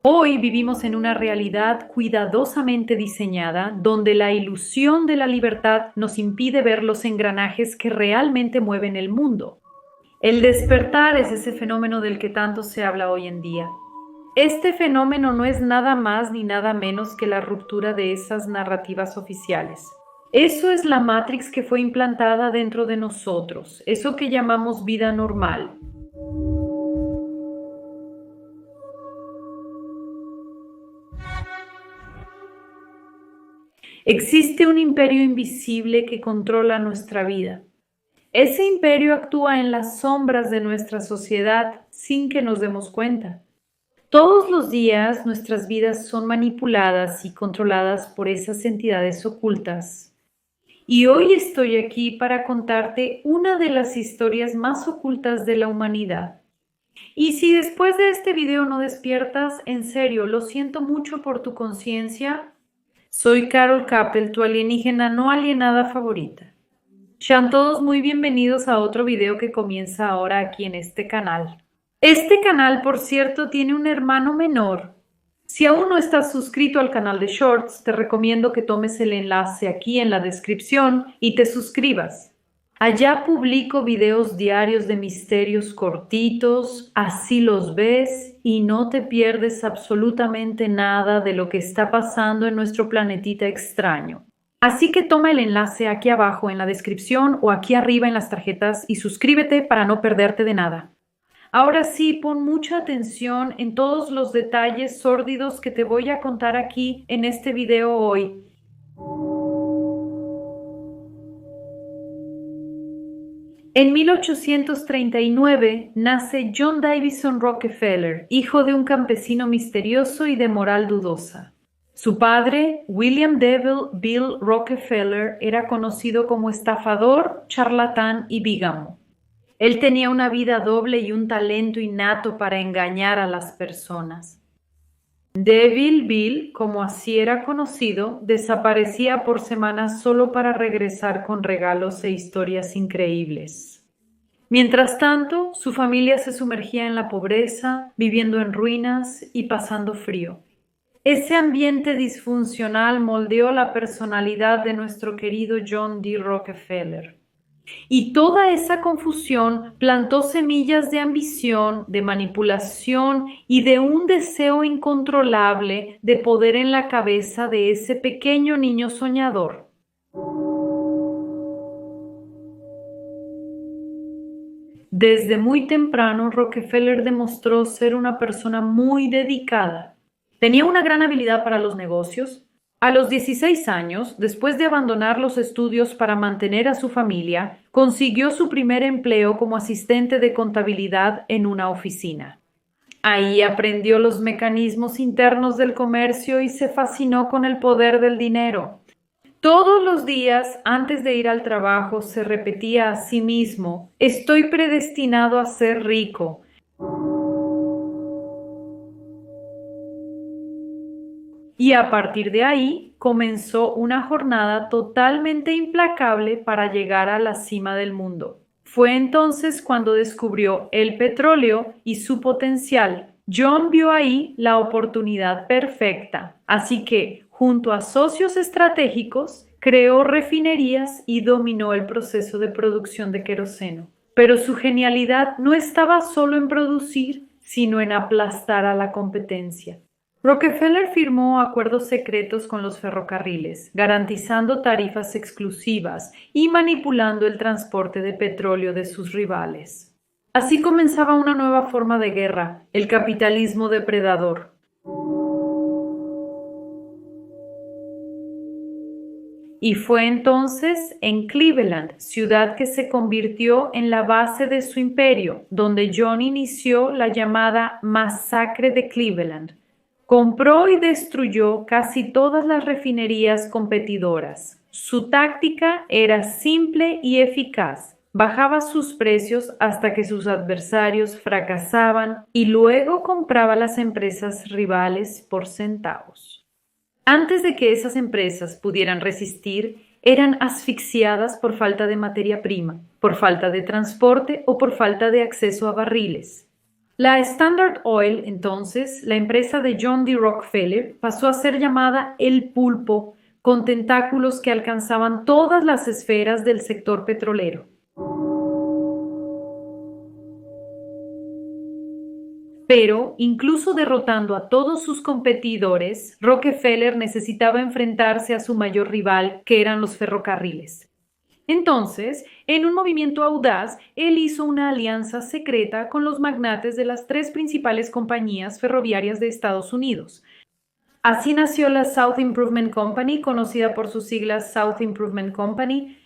Hoy vivimos en una realidad cuidadosamente diseñada donde la ilusión de la libertad nos impide ver los engranajes que realmente mueven el mundo. El despertar es ese fenómeno del que tanto se habla hoy en día. Este fenómeno no es nada más ni nada menos que la ruptura de esas narrativas oficiales. Eso es la Matrix que fue implantada dentro de nosotros, eso que llamamos vida normal. Existe un imperio invisible que controla nuestra vida. Ese imperio actúa en las sombras de nuestra sociedad sin que nos demos cuenta. Todos los días nuestras vidas son manipuladas y controladas por esas entidades ocultas. Y hoy estoy aquí para contarte una de las historias más ocultas de la humanidad. Y si después de este video no despiertas, en serio, lo siento mucho por tu conciencia. Soy Carol Kappel, tu alienígena no alienada favorita. Sean todos muy bienvenidos a otro video que comienza ahora aquí en este canal. Este canal, por cierto, tiene un hermano menor. Si aún no estás suscrito al canal de Shorts, te recomiendo que tomes el enlace aquí en la descripción y te suscribas. Allá publico videos diarios de misterios cortitos, así los ves y no te pierdes absolutamente nada de lo que está pasando en nuestro planetita extraño. Así que toma el enlace aquí abajo en la descripción o aquí arriba en las tarjetas y suscríbete para no perderte de nada. Ahora sí, pon mucha atención en todos los detalles sórdidos que te voy a contar aquí en este video hoy. En 1839 nace John Davison Rockefeller, hijo de un campesino misterioso y de moral dudosa. Su padre, William Devil Bill Rockefeller, era conocido como estafador, charlatán y bígamo. Él tenía una vida doble y un talento innato para engañar a las personas. Devil Bill, como así era conocido, desaparecía por semanas solo para regresar con regalos e historias increíbles. Mientras tanto, su familia se sumergía en la pobreza, viviendo en ruinas y pasando frío. Ese ambiente disfuncional moldeó la personalidad de nuestro querido John D. Rockefeller. Y toda esa confusión plantó semillas de ambición, de manipulación y de un deseo incontrolable de poder en la cabeza de ese pequeño niño soñador. Desde muy temprano, Rockefeller demostró ser una persona muy dedicada. Tenía una gran habilidad para los negocios. A los 16 años, después de abandonar los estudios para mantener a su familia, consiguió su primer empleo como asistente de contabilidad en una oficina. Ahí aprendió los mecanismos internos del comercio y se fascinó con el poder del dinero. Todos los días, antes de ir al trabajo, se repetía a sí mismo: «Estoy predestinado a ser rico». Y a partir de ahí comenzó una jornada totalmente implacable para llegar a la cima del mundo. Fue entonces cuando descubrió el petróleo y su potencial. John vio ahí la oportunidad perfecta, así que, junto a socios estratégicos, creó refinerías y dominó el proceso de producción de queroseno. Pero su genialidad no estaba solo en producir, sino en aplastar a la competencia. Rockefeller firmó acuerdos secretos con los ferrocarriles, garantizando tarifas exclusivas y manipulando el transporte de petróleo de sus rivales. Así comenzaba una nueva forma de guerra, el capitalismo depredador. Y fue entonces en Cleveland, ciudad que se convirtió en la base de su imperio, donde John inició la llamada Masacre de Cleveland. Compró y destruyó casi todas las refinerías competidoras. Su táctica era simple y eficaz. Bajaba sus precios hasta que sus adversarios fracasaban y luego compraba las empresas rivales por centavos. Antes de que esas empresas pudieran resistir, eran asfixiadas por falta de materia prima, por falta de transporte o por falta de acceso a barriles. La Standard Oil, entonces, la empresa de John D. Rockefeller, pasó a ser llamada el pulpo, con tentáculos que alcanzaban todas las esferas del sector petrolero. Pero, incluso derrotando a todos sus competidores, Rockefeller necesitaba enfrentarse a su mayor rival, que eran los ferrocarriles. Entonces, en un movimiento audaz, él hizo una alianza secreta con los magnates de las tres principales compañías ferroviarias de Estados Unidos. Así nació la South Improvement Company, conocida por sus siglas South Improvement Company.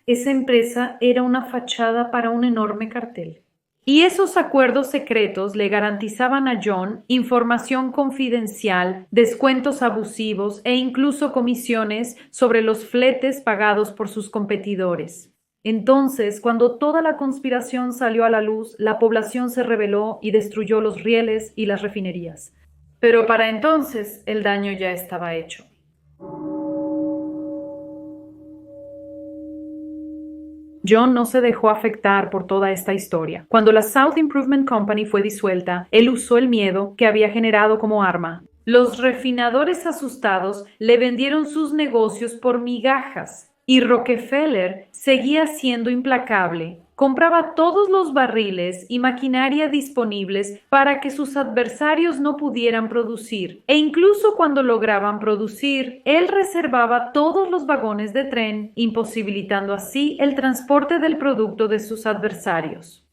Esa empresa era una fachada para un enorme cartel. Y esos acuerdos secretos le garantizaban a John información confidencial, descuentos abusivos e incluso comisiones sobre los fletes pagados por sus competidores. Entonces, cuando toda la conspiración salió a la luz, la población se rebeló y destruyó los rieles y las refinerías. Pero para entonces el daño ya estaba hecho. John no se dejó afectar por toda esta historia. Cuando la South Improvement Company fue disuelta, él usó el miedo que había generado como arma. Los refinadores asustados le vendieron sus negocios por migajas y Rockefeller seguía siendo implacable. Compraba todos los barriles y maquinaria disponibles para que sus adversarios no pudieran producir, e incluso cuando lograban producir, él reservaba todos los vagones de tren, imposibilitando así el transporte del producto de sus adversarios.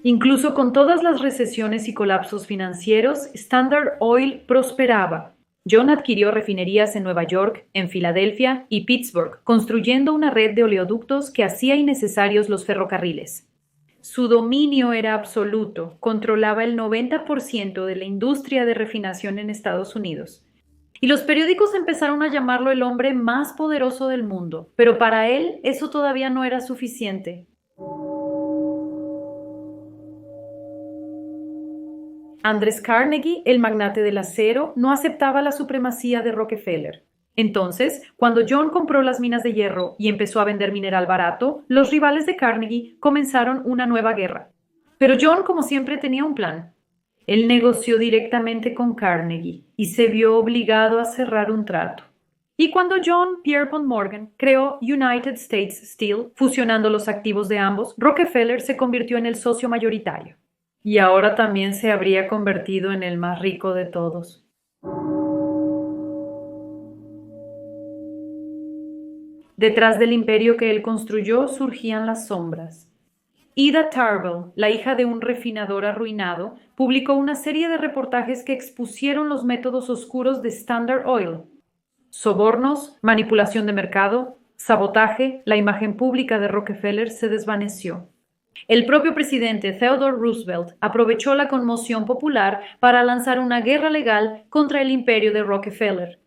Incluso con todas las recesiones y colapsos financieros, Standard Oil prosperaba. John adquirió refinerías en Nueva York, en Filadelfia y Pittsburgh, construyendo una red de oleoductos que hacía innecesarios los ferrocarriles. Su dominio era absoluto, controlaba el 90% de la industria de refinación en Estados Unidos. Y los periódicos empezaron a llamarlo el hombre más poderoso del mundo, pero para él eso todavía no era suficiente. Andrés Carnegie, el magnate del acero, no aceptaba la supremacía de Rockefeller. Entonces, cuando John compró las minas de hierro y empezó a vender mineral barato, los rivales de Carnegie comenzaron una nueva guerra. Pero John, como siempre, tenía un plan. Él negoció directamente con Carnegie y se vio obligado a cerrar un trato. Y cuando John Pierpont Morgan creó United States Steel, fusionando los activos de ambos, Rockefeller se convirtió en el socio mayoritario. Y ahora también se habría convertido en el más rico de todos. Detrás del imperio que él construyó surgían las sombras. Ida Tarbell, la hija de un refinador arruinado, publicó una serie de reportajes que expusieron los métodos oscuros de Standard Oil. Sobornos, manipulación de mercado, sabotaje, la imagen pública de Rockefeller se desvaneció. El propio presidente Theodore Roosevelt aprovechó la conmoción popular para lanzar una guerra legal contra el imperio de Rockefeller.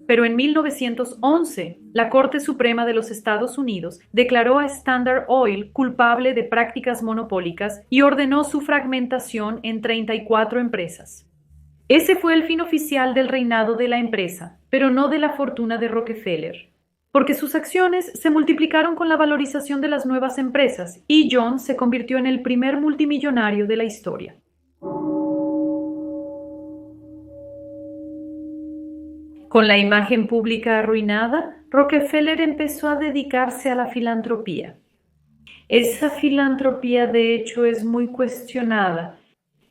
Pero en 1911, la Corte Suprema de los Estados Unidos declaró a Standard Oil culpable de prácticas monopólicas y ordenó su fragmentación en 34 empresas. Ese fue el fin oficial del reinado de la empresa, pero no de la fortuna de Rockefeller, porque sus acciones se multiplicaron con la valorización de las nuevas empresas y John se convirtió en el primer multimillonario de la historia. Con la imagen pública arruinada, Rockefeller empezó a dedicarse a la filantropía. Esa filantropía, de hecho, es muy cuestionada.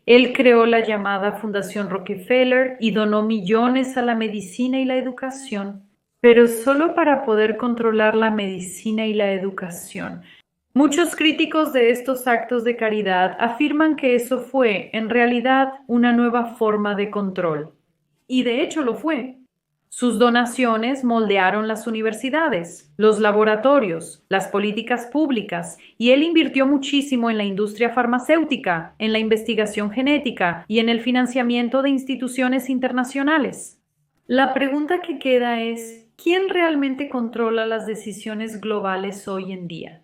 Él creó la llamada Fundación Rockefeller y donó millones a la medicina y la educación, pero solo para poder controlar la medicina y la educación. Muchos críticos de estos actos de caridad afirman que eso fue, en realidad, una nueva forma de control. Y de hecho lo fue. Sus donaciones moldearon las universidades, los laboratorios, las políticas públicas, y él invirtió muchísimo en la industria farmacéutica, en la investigación genética y en el financiamiento de instituciones internacionales. La pregunta que queda es, ¿quién realmente controla las decisiones globales hoy en día?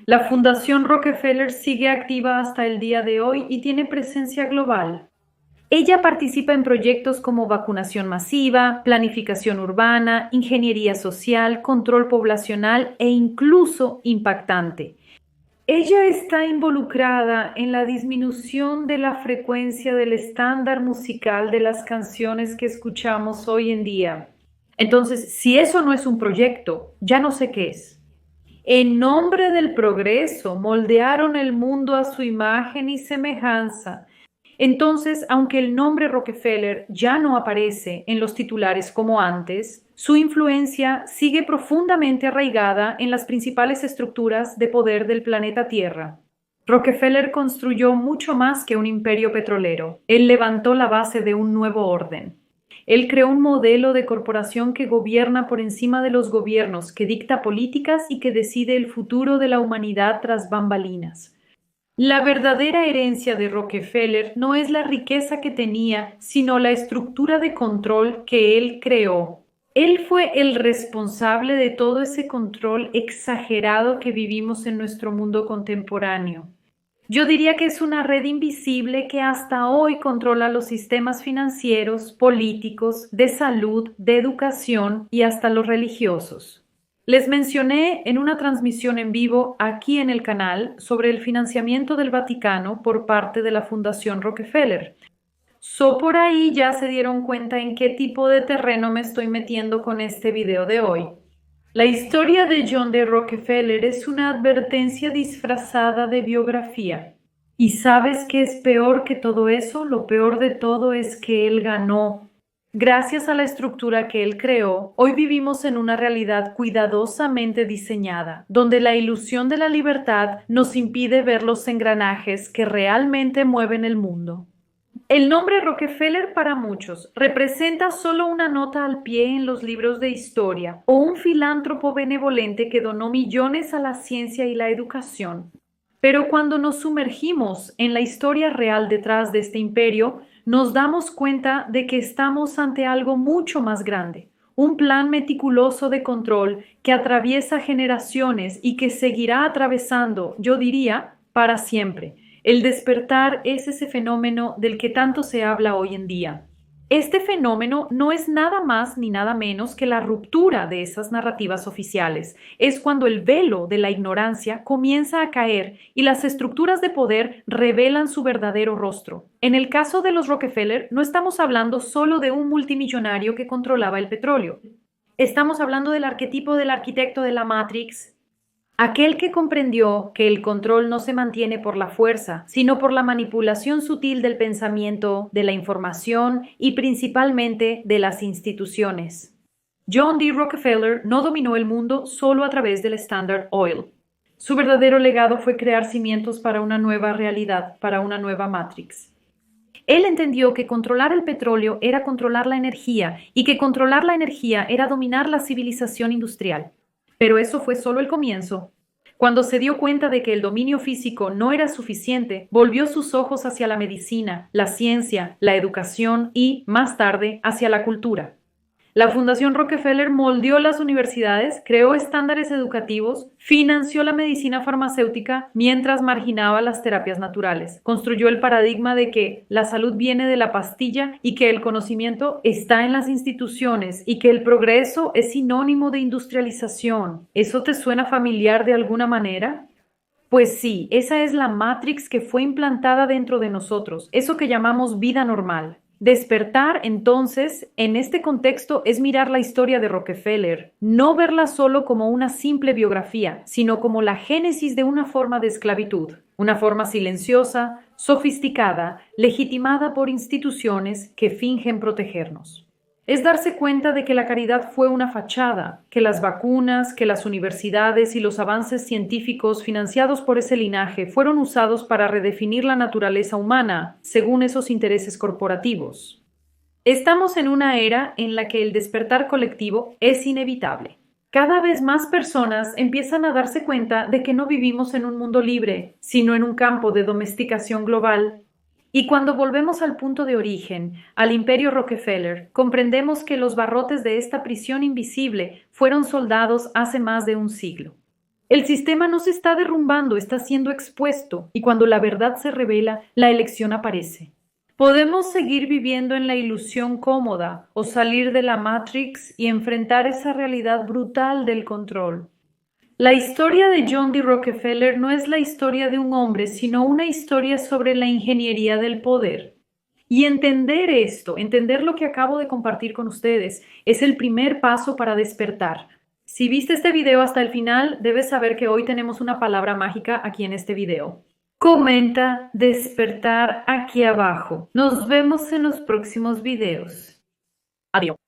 La Fundación Rockefeller sigue activa hasta el día de hoy y tiene presencia global. Ella participa en proyectos como vacunación masiva, planificación urbana, ingeniería social, control poblacional e incluso impactante. Ella está involucrada en la disminución de la frecuencia del estándar musical de las canciones que escuchamos hoy en día. Entonces, si eso no es un proyecto, ya no sé qué es. En nombre del progreso, moldearon el mundo a su imagen y semejanza. Entonces, aunque el nombre Rockefeller ya no aparece en los titulares como antes, su influencia sigue profundamente arraigada en las principales estructuras de poder del planeta Tierra. Rockefeller construyó mucho más que un imperio petrolero. Él levantó la base de un nuevo orden. Él creó un modelo de corporación que gobierna por encima de los gobiernos, que dicta políticas y que decide el futuro de la humanidad tras bambalinas. La verdadera herencia de Rockefeller no es la riqueza que tenía, sino la estructura de control que él creó. Él fue el responsable de todo ese control exagerado que vivimos en nuestro mundo contemporáneo. Yo diría que es una red invisible que hasta hoy controla los sistemas financieros, políticos, de salud, de educación y hasta los religiosos. Les mencioné en una transmisión en vivo aquí en el canal sobre el financiamiento del Vaticano por parte de la Fundación Rockefeller. Por ahí ya se dieron cuenta en qué tipo de terreno me estoy metiendo con este video de hoy. La historia de John D. Rockefeller es una advertencia disfrazada de biografía. ¿Y sabes qué es peor que todo eso? Lo peor de todo es que él ganó. Gracias a la estructura que él creó, hoy vivimos en una realidad cuidadosamente diseñada, donde la ilusión de la libertad nos impide ver los engranajes que realmente mueven el mundo. El nombre Rockefeller para muchos representa solo una nota al pie en los libros de historia o un filántropo benevolente que donó millones a la ciencia y la educación. Pero cuando nos sumergimos en la historia real detrás de este imperio, nos damos cuenta de que estamos ante algo mucho más grande, un plan meticuloso de control que atraviesa generaciones y que seguirá atravesando, yo diría, para siempre. El despertar es ese fenómeno del que tanto se habla hoy en día. Este fenómeno no es nada más ni nada menos que la ruptura de esas narrativas oficiales. Es cuando el velo de la ignorancia comienza a caer y las estructuras de poder revelan su verdadero rostro. En el caso de los Rockefeller, no estamos hablando solo de un multimillonario que controlaba el petróleo. Estamos hablando del arquetipo del arquitecto de la Matrix, aquel que comprendió que el control no se mantiene por la fuerza, sino por la manipulación sutil del pensamiento, de la información y principalmente de las instituciones. John D. Rockefeller no dominó el mundo solo a través del Standard Oil. Su verdadero legado fue crear cimientos para una nueva realidad, para una nueva Matrix. Él entendió que controlar el petróleo era controlar la energía y que controlar la energía era dominar la civilización industrial. Pero eso fue solo el comienzo. Cuando se dio cuenta de que el dominio físico no era suficiente, volvió sus ojos hacia la medicina, la ciencia, la educación y, más tarde, hacia la cultura. La Fundación Rockefeller moldeó las universidades, creó estándares educativos, financió la medicina farmacéutica mientras marginaba las terapias naturales. Construyó el paradigma de que la salud viene de la pastilla y que el conocimiento está en las instituciones y que el progreso es sinónimo de industrialización. ¿Eso te suena familiar de alguna manera? Pues sí, esa es la Matrix que fue implantada dentro de nosotros, eso que llamamos vida normal. Despertar, entonces, en este contexto es mirar la historia de Rockefeller, no verla solo como una simple biografía, sino como la génesis de una forma de esclavitud, una forma silenciosa, sofisticada, legitimada por instituciones que fingen protegernos. Es darse cuenta de que la caridad fue una fachada, que las vacunas, que las universidades y los avances científicos financiados por ese linaje fueron usados para redefinir la naturaleza humana según esos intereses corporativos. Estamos en una era en la que el despertar colectivo es inevitable. Cada vez más personas empiezan a darse cuenta de que no vivimos en un mundo libre, sino en un campo de domesticación global. Y cuando volvemos al punto de origen, al imperio Rockefeller, comprendemos que los barrotes de esta prisión invisible fueron soldados hace más de un siglo. El sistema no se está derrumbando, está siendo expuesto, y cuando la verdad se revela, la elección aparece. Podemos seguir viviendo en la ilusión cómoda o salir de la Matrix y enfrentar esa realidad brutal del control. La historia de John D. Rockefeller no es la historia de un hombre, sino una historia sobre la ingeniería del poder. Y entender esto, entender lo que acabo de compartir con ustedes, es el primer paso para despertar. Si viste este video hasta el final, debes saber que hoy tenemos una palabra mágica aquí en este video. Comenta despertar aquí abajo. Nos vemos en los próximos videos. Adiós.